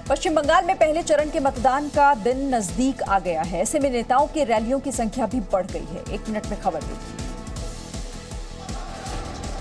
पश्चिम बंगाल में पहले चरण के मतदान का दिन नजदीक आ गया है। ऐसे में नेताओं की रैलियों की संख्या भी बढ़ गई है। 1 मिनट में खबर देखिए।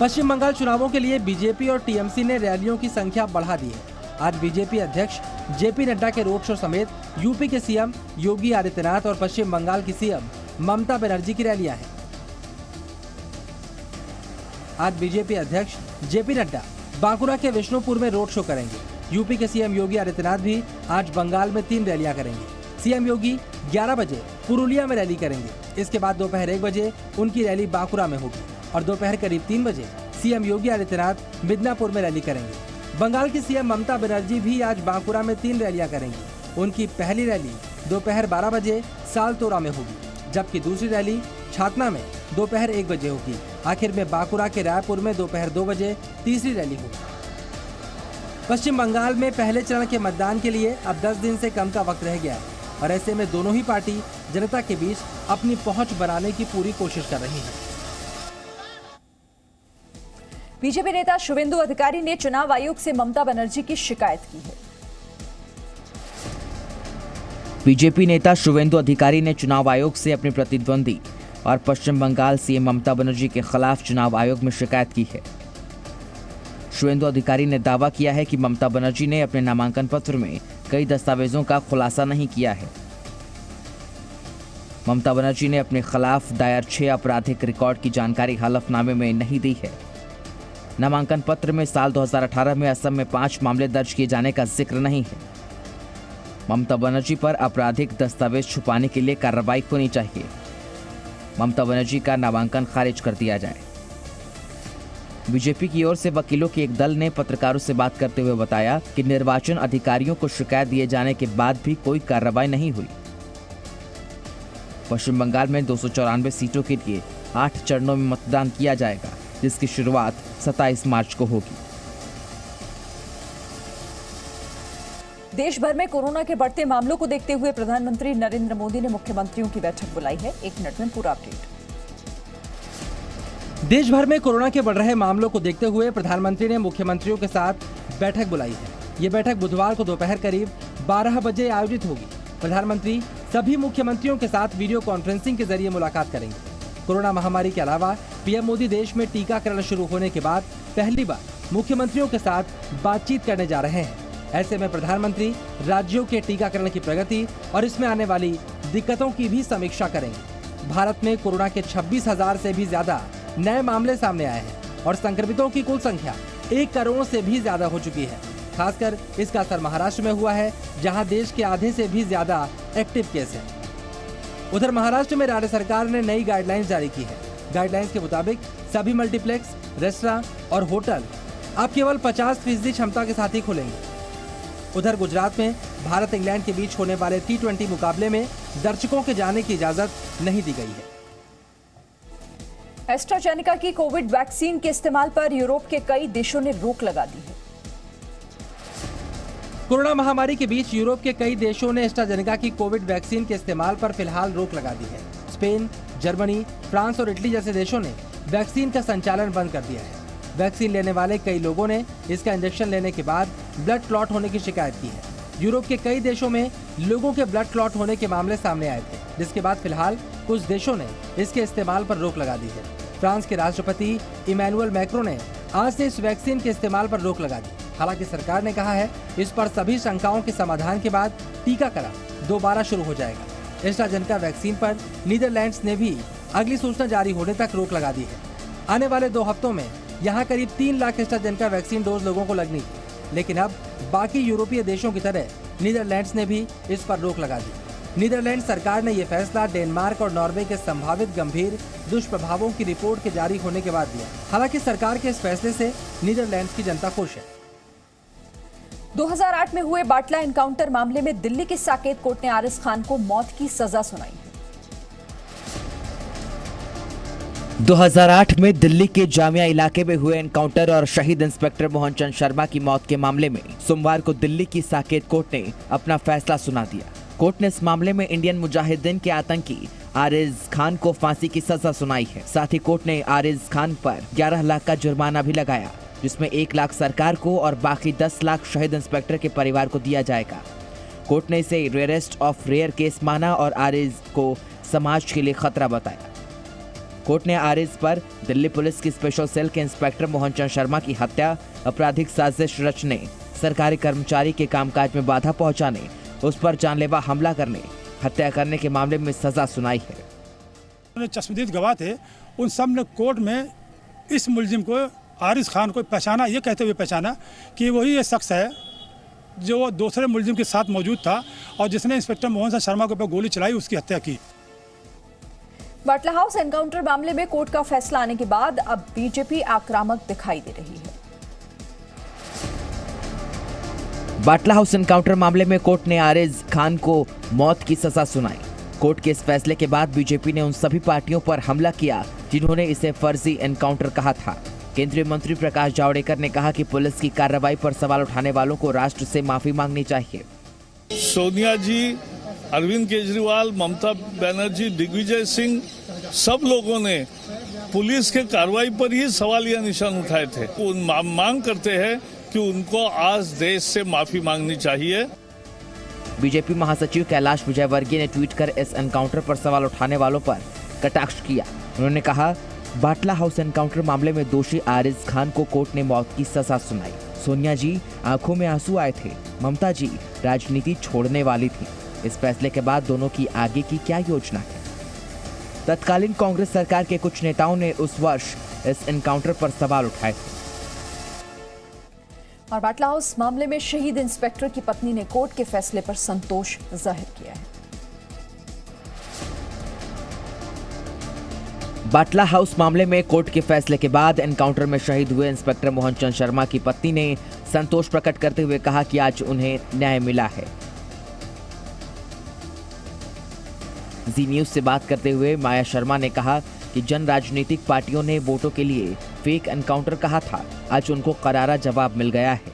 पश्चिम बंगाल चुनावों के लिए बीजेपी और टीएमसी ने रैलियों की संख्या बढ़ा दी है। आज बीजेपी अध्यक्ष जेपी नड्डा के रोड शो समेत यूपी के सीएम योगी आदित्यनाथ और पश्चिम बंगाल की सीएम ममता बनर्जी की रैलियां हैं। आज बीजेपी अध्यक्ष जेपी नड्डा बांकुरा के विष्णुपुर में रोड शो करेंगे। यूपी के सीएम योगी आदित्यनाथ भी आज बंगाल में 3 रैलियां करेंगे। सीएम योगी 11 बजे पुरुलिया में रैली करेंगे। इसके बाद दोपहर 1 बजे उनकी रैली बांकुरा में होगी और दोपहर करीब 3 बजे सीएम योगी आदित्यनाथ मिदनापुर में रैली करेंगे। बंगाल की सीएम ममता बनर्जी भी आज बांकुरा में 3 रैलियां करेंगी। उनकी पहली रैली दोपहर 12 बजे सालतोरा में होगी, जबकि दूसरी रैली छातना में दोपहर 1 बजे होगी। आखिर में बांकुरा के रायपुर में दोपहर 2 बजे तीसरी रैली होगी। पश्चिम बंगाल में पहले चरण के मतदान के लिए अब 10 दिन से कम का वक्त रह गया है और ऐसे में दोनों ही पार्टी जनता के बीच अपनी पहुंच बनाने की पूरी कोशिश कर रही है। बीजेपी नेता शुवेंदु अधिकारी ने चुनाव आयोग से ममता बनर्जी की शिकायत की है। बीजेपी नेता शुवेंदु अधिकारी ने चुनाव आयोग से अपने प्रतिद्वंदी और पश्चिम बंगाल सीएम ममता बनर्जी के खिलाफ चुनाव आयोग में शिकायत की है। शुवेंदु अधिकारी ने दावा किया है कि ममता बनर्जी ने अपने नामांकन पत्र में कई दस्तावेजों का खुलासा नहीं किया है। ममता बनर्जी ने अपने खिलाफ दायर 6 आपराधिक रिकॉर्ड की जानकारी हलफनामे में नहीं दी है। नामांकन पत्र में साल 2018 में असम में 5 मामले दर्ज किए जाने का जिक्र नहीं है। ममता बनर्जी पर आपराधिक दस्तावेज छुपाने के लिए कार्रवाई होनी चाहिए। ममता बनर्जी का नामांकन खारिज कर दिया जाए। बीजेपी की ओर से वकीलों के एक दल ने पत्रकारों से बात करते हुए बताया कि निर्वाचन अधिकारियों को शिकायत दिए जाने के बाद भी कोई कार्रवाई नहीं हुई। पश्चिम बंगाल में 294 सीटों के लिए 8 चरणों में मतदान किया जाएगा, जिसकी शुरुआत 27 मार्च को होगी। देश भर में कोरोना के बढ़ते मामलों को देखते हुए प्रधानमंत्री नरेंद्र मोदी ने मुख्यमंत्रियों की बैठक बुलाई है। 1 मिनट में पूरा अपडेट। देश भर में कोरोना के बढ़ रहे मामलों को देखते हुए प्रधानमंत्री ने मुख्यमंत्रियों के साथ बैठक बुलाई है। ये बैठक बुधवार को दोपहर करीब 12 बजे आयोजित होगी। प्रधानमंत्री सभी मुख्यमंत्रियों के साथ वीडियो कॉन्फ्रेंसिंग के जरिए मुलाकात करेंगे। कोरोना महामारी के अलावा पीएम मोदी देश में टीकाकरण शुरू होने के बाद पहली बार मुख्यमंत्रियों के साथ बातचीत करने जा रहे हैं। ऐसे में प्रधानमंत्री राज्यों के टीकाकरण की प्रगति और इसमें आने वाली दिक्कतों की भी समीक्षा करेंगे। भारत में कोरोना के 26,000 से भी ज्यादा नए मामले सामने आए हैं और संक्रमितों की कुल संख्या 1 करोड़ से भी ज्यादा हो चुकी है। खासकर इसका असर महाराष्ट्र में हुआ है, जहां देश के आधे से भी ज्यादा एक्टिव केस हैं। उधर महाराष्ट्र में राज्य सरकार ने नई गाइडलाइंस जारी की है। गाइडलाइंस के मुताबिक सभी मल्टीप्लेक्स, रेस्टोरेंट और होटल अब केवल 50% क्षमता के साथ ही खुलेंगे। उधर गुजरात में भारत इंग्लैंड के बीच होने वाले T20 मुकाबले में दर्शकों के जाने की इजाजत नहीं दी गई है। एस्ट्राजेनेका की कोविड वैक्सीन के इस्तेमाल पर यूरोप के कई देशों ने रोक लगा दी है। कोरोना महामारी के बीच यूरोप के कई देशों ने एस्ट्राजेनेका की कोविड वैक्सीन के इस्तेमाल पर फिलहाल रोक लगा दी है। स्पेन, जर्मनी, फ्रांस और इटली जैसे देशों ने वैक्सीन का संचालन बंद कर दिया है। वैक्सीन लेने वाले कई लोगों ने इसका इंजेक्शन लेने के बाद ब्लड क्लॉट होने की शिकायत की है। यूरोप के कई देशों में लोगों के ब्लड क्लॉट होने के मामले सामने आए थे, जिसके बाद फिलहाल कुछ देशों ने इसके इस्तेमाल पर रोक लगा दी है। फ्रांस के राष्ट्रपति इमैनुअल मैक्रों ने आज से इस वैक्सीन के इस्तेमाल पर रोक लगा दी। हालांकि सरकार ने कहा है इस पर सभी शंकाओं के समाधान के बाद टीकाकरण दोबारा शुरू हो जाएगा। एस्ट्राजेनेका वैक्सीन पर नीदरलैंड्स ने भी अगली सूचना जारी होने तक रोक लगा दी है। आने वाले 2 हफ्तों में यहाँ करीब 3 लाख एस्ट्राजेनेका वैक्सीन डोज लोगों को लगनी थी, लेकिन अब बाकी यूरोपीय देशों की तरह नीदरलैंड्स ने भी इस पर रोक लगा दी। नीदरलैंड सरकार ने यह फैसला डेनमार्क और नॉर्वे के संभावित गंभीर दुष्प्रभावों की रिपोर्ट के जारी होने के बाद दिया। हालांकि सरकार के इस फैसले से नीदरलैंड्स की जनता खुश है। 2008 में हुए बाटला एनकाउंटर मामले में दिल्ली की साकेत कोर्ट ने आरिज खान को मौत की सजा सुनाई है। 2008 में दिल्ली के जामिया इलाके में हुए एनकाउंटर और शहीद इंस्पेक्टर मोहन चंद शर्मा की मौत के मामले में सोमवार को दिल्ली की साकेत कोर्ट ने अपना फैसला सुना दिया। कोर्ट ने इस मामले में इंडियन मुजाहिदीन के आतंकी आरिज खान को फांसी की सजा सुनाई है। साथ ही कोर्ट ने आरिज खान पर 11 लाख का जुर्माना भी लगाया। जिसमें 1 लाख सरकार को और बाकी 10 लाख शहीद इंस्पेक्टर के परिवार को दिया जाएगा। कोर्ट ने इसे रेयरेस्ट ऑफ रेयर केस माना और आरिज को समाज के लिए खतरा बताया। कोर्ट ने आरिज पर दिल्ली पुलिस की स्पेशल सेल के इंस्पेक्टर मोहन चंद शर्मा की हत्या, आपराधिक साजिश रचने, सरकारी कर्मचारी के कामकाज में बाधा पहुंचाने, उस पर जानलेवा हमला करने, हत्या करने के मामले में सजा सुनाई है। चश्मदीद गवाह थे, उन सब ने कोर्ट में इस मुलजिम को, आरिज खान को पहचाना, ये कहते हुए पहचाना कि वही ये शख्स है जो दूसरे मुलजिम के साथ मौजूद था और जिसने इंस्पेक्टर मोहन चंद शर्मा के ऊपर गोली चलाई, उसकी हत्या की। बाटला हाउस एनकाउंटर मामले में कोर्ट का फैसला आने के बाद अब बीजेपी आक्रामक दिखाई दे रही है। बाटला हाउस एनकाउंटर मामले में कोर्ट ने आरिज खान को मौत की सजा सुनाई। कोर्ट के इस फैसले के बाद बीजेपी ने उन सभी पार्टियों पर हमला किया जिन्होंने इसे फर्जी एनकाउंटर कहा था। केंद्रीय मंत्री प्रकाश जावड़ेकर ने कहा कि पुलिस की कार्रवाई पर सवाल उठाने वालों को राष्ट्र से माफी मांगनी चाहिए। सोनिया जी, अरविंद केजरीवाल, ममता बनर्जी, दिग्विजय सिंह, सब लोगों ने पुलिस के कार्रवाई पर ही सवालिया निशान उठाए थे। उन मांग करते हैं कि उनको आज देश से माफी मांगनी चाहिए। बीजेपी महासचिव कैलाश विजयवर्गीय ने ट्वीट कर इस एनकाउंटर पर सवाल उठाने वालों पर कटाक्ष किया। उन्होंने कहा, बाटला हाउस एनकाउंटर मामले में दोषी आरिज खान को कोर्ट ने मौत की सजा सुनाई। सोनिया जी आंखों में आंसू आए थे, ममता जी राजनीति छोड़ने वाली थी। इस फैसले के बाद दोनों की आगे की क्या योजना है? तत्कालीन कांग्रेस सरकार के कुछ नेताओं ने उस वर्ष इस एनकाउंटर पर सवाल उठाए थे। और बाटला हाउस मामले में शहीद इंस्पेक्टर की पत्नी ने कोर्ट के फैसले पर संतोष जाहिर किया है। बाटला हाउस मामले में कोर्ट के फैसले के बाद एनकाउंटर में शहीद हुए इंस्पेक्टर मोहन चंद शर्मा की पत्नी ने संतोष प्रकट करते हुए कहा कि आज उन्हें न्याय मिला है। जी न्यूज से बात करते हुए माया शर्मा ने कहा कि जन राजनीतिक पार्टियों ने वोटों के लिए फेक एनकाउंटर कहा था, आज उनको करारा जवाब मिल गया है।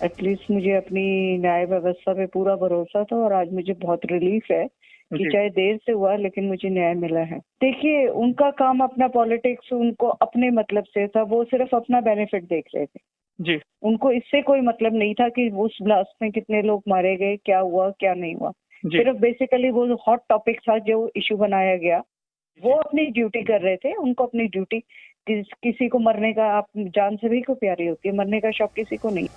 एटलीस्ट मुझे अपनी न्याय व्यवस्था पे पूरा भरोसा था और आज मुझे बहुत रिलीफ है कि चाहे देर से हुआ लेकिन मुझे न्याय मिला है। देखिए, उनका काम अपना पॉलिटिक्स, उनको अपने मतलब से था, वो सिर्फ अपना बेनिफिट देख रहे थे जी। उनको इससे कोई मतलब नहीं था कि उस ब्लास्ट में कितने लोग मारे गए, क्या हुआ क्या नहीं हुआ। सिर्फ बेसिकली वो हॉट टॉपिक था जो इशू बनाया गया, वो अपनी ड्यूटी कर रहे थे। उनको अपनी ड्यूटी, किसी को मरने का, आप जान सभी को प्यारी होती है, मरने का शौक किसी को नहीं।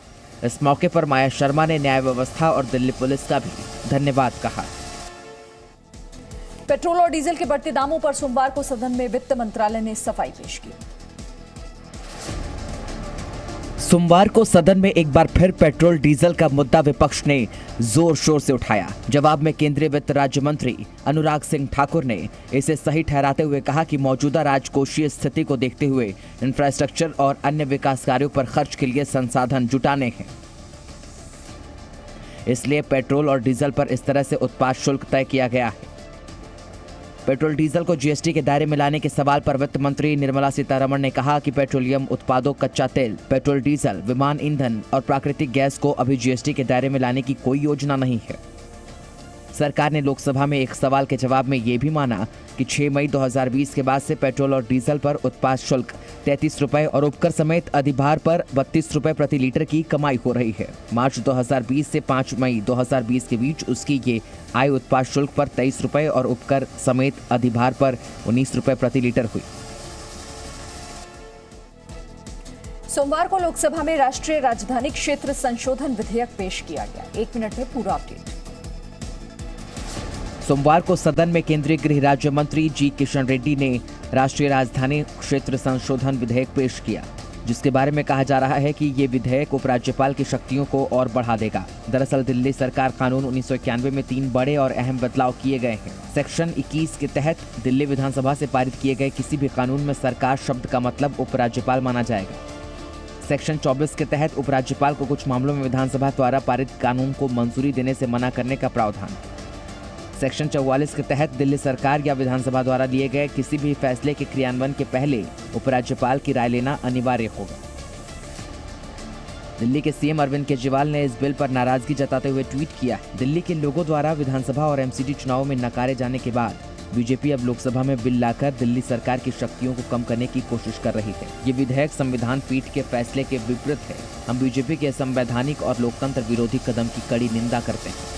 इस मौके पर माया शर्मा ने न्याय व्यवस्था और दिल्ली पुलिस का भी धन्यवाद कहा। पेट्रोल और डीजल के बढ़ते दामों पर सोमवार को सदन में वित्त मंत्रालय ने सफाई पेश की। सोमवार को सदन में एक बार फिर पेट्रोल डीजल का मुद्दा विपक्ष ने जोर शोर से उठाया। जवाब में केंद्रीय वित्त राज्य मंत्री अनुराग सिंह ठाकुर ने इसे सही ठहराते हुए कहा कि मौजूदा राजकोषीय स्थिति को देखते हुए इंफ्रास्ट्रक्चर और अन्य विकास कार्यों पर खर्च के लिए संसाधन जुटाने हैं, इसलिए पेट्रोल और डीजल पर इस तरह से उत्पाद शुल्क तय किया गया है। पेट्रोल डीजल को जीएसटी के दायरे में लाने के सवाल पर वित्त मंत्री निर्मला सीतारमण ने कहा कि पेट्रोलियम उत्पादों, कच्चा तेल, पेट्रोल डीजल, विमान ईंधन और प्राकृतिक गैस को अभी जीएसटी के दायरे में लाने की कोई योजना नहीं है। सरकार ने लोकसभा में एक सवाल के जवाब में ये भी माना कि 6 मई 2020 के बाद से पेट्रोल और डीजल पर उत्पाद शुल्क 33 रुपए और उपकर समेत अधिभार पर 32 रुपए प्रति लीटर की कमाई हो रही है। मार्च 2020 से 5 मई 2020 के बीच उसकी ये आय उत्पाद शुल्क पर 23 रुपए और उपकर समेत अधिभार पर 19 रुपए प्रति लीटर हुई। सोमवार को लोकसभा में राष्ट्रीय राजधानी क्षेत्र संशोधन विधेयक पेश किया गया। 1 मिनट में पूरा अपडेट। सोमवार को सदन में केंद्रीय गृह राज्य मंत्री जी किशन रेड्डी ने राष्ट्रीय राजधानी क्षेत्र संशोधन विधेयक पेश किया, जिसके बारे में कहा जा रहा है कि ये विधेयक उपराज्यपाल की शक्तियों को और बढ़ा देगा। दरअसल दिल्ली सरकार कानून 1991 में 3 बड़े और अहम बदलाव किए गए हैं। सेक्शन 21 के तहत दिल्ली विधानसभा से पारित किए गए किसी भी कानून में सरकार शब्द का मतलब उपराज्यपाल माना जाएगा। सेक्शन 24 के तहत उपराज्यपाल को कुछ मामलों में विधानसभा द्वारा पारित कानून को मंजूरी देने से मना करने का प्रावधान। सेक्शन 44 के तहत दिल्ली सरकार या विधानसभा द्वारा लिए गए किसी भी फैसले के क्रियान्वयन के पहले उपराज्यपाल की राय लेना अनिवार्य होगा। दिल्ली के सीएम अरविंद केजरीवाल ने इस बिल पर नाराजगी जताते हुए ट्वीट किया, दिल्ली के लोगों द्वारा विधानसभा और एमसीडी चुनावों में नकारे जाने के बाद बीजेपी अब लोकसभा में बिल लाकर दिल्ली सरकार की शक्तियों को कम करने की कोशिश कर रही है। ये विधेयक संविधान पीठ के फैसले के विपरीत है। हम बीजेपी के असंवैधानिक और लोकतंत्र विरोधी कदम की कड़ी निंदा करते हैं।